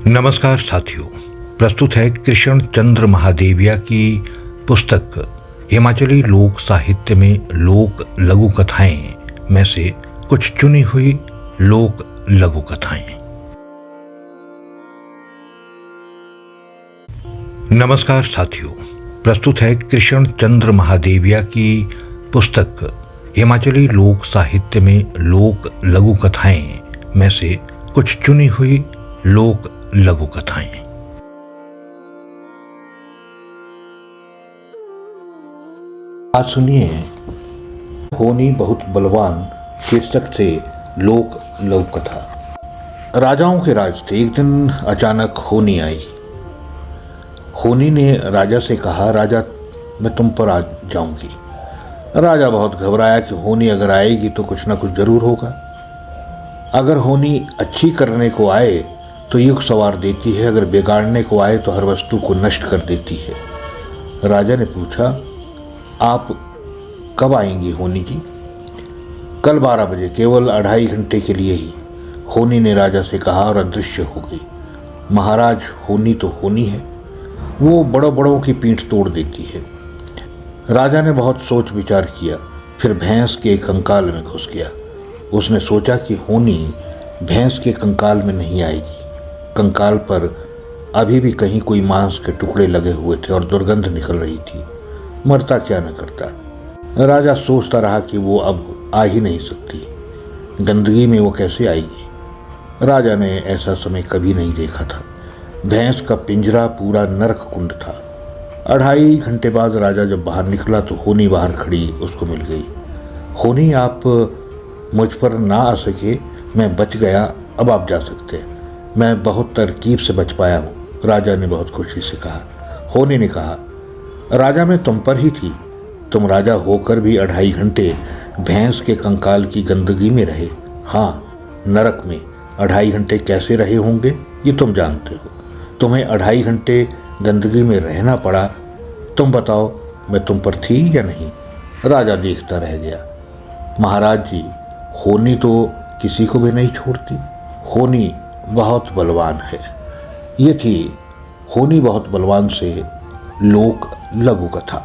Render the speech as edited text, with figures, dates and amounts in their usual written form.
नमस्कार साथियों, प्रस्तुत है कृष्ण चंद्र महादेविया की पुस्तक हिमाचली लोक साहित्य में लोक लघु कथाएं में से कुछ चुनी हुई लोक लघु कथाएं। नमस्कार साथियों, प्रस्तुत है कृष्ण चंद्र महादेविया की पुस्तक हिमाचली लोक साहित्य में लोक लघु कथाएं में से कुछ चुनी हुई लोक लघु कथाएं। आज सुनिए होनी बहुत बलवान शीर्षक से लोक लघु कथा। राजाओं के राज थे। एक दिन अचानक होनी आई। होनी ने राजा से कहा, राजा मैं तुम पर आ जाऊंगी। राजा बहुत घबराया कि होनी अगर आएगी तो कुछ ना कुछ जरूर होगा। अगर होनी अच्छी करने को आए तो युग सवार देती है, अगर बिगाड़ने को आए तो हर वस्तु को नष्ट कर देती है। राजा ने पूछा, आप कब आएंगी होनी जी? कल 12 बजे, केवल 2.5 घंटे के लिए ही, होनी ने राजा से कहा और अदृश्य हो गई। महाराज, होनी तो होनी है, वो बड़ों बड़ों की पीठ तोड़ देती है। राजा ने बहुत सोच विचार किया, फिर भैंस के कंकाल में घुस गया। उसने सोचा कि होनी भैंस के कंकाल में नहीं आएगी। कंकाल पर अभी भी कहीं कोई मांस के टुकड़े लगे हुए थे और दुर्गंध निकल रही थी। मरता क्या न करता। राजा सोचता रहा कि वो अब आ ही नहीं सकती, गंदगी में वो कैसे आएगी। राजा ने ऐसा समय कभी नहीं देखा था। भैंस का पिंजरा पूरा नरक कुंड था। 2.5 घंटे बाद राजा जब बाहर निकला तो होनी बाहर खड़ी उसको मिल गई। होनी, आप मुझ पर ना आ सके, मैं बच गया, अब आप जा सकते हैं। मैं बहुत तरकीब से बच पाया हूँ, राजा ने बहुत खुशी से कहा। होनी ने कहा, राजा मैं तुम पर ही थी। तुम राजा होकर भी 2.5 घंटे भैंस के कंकाल की गंदगी में रहे। हाँ, नरक में 2.5 घंटे कैसे रहे होंगे ये तुम जानते हो। तुम्हें 2.5 घंटे गंदगी में रहना पड़ा। तुम बताओ, मैं तुम पर थी या नहीं? राजा देखता रह गया। महाराज जी, होनी तो किसी को भी नहीं छोड़ती। होनी बहुत बलवान है। ये थी होनी बहुत बलवान से लोक लघु कथा।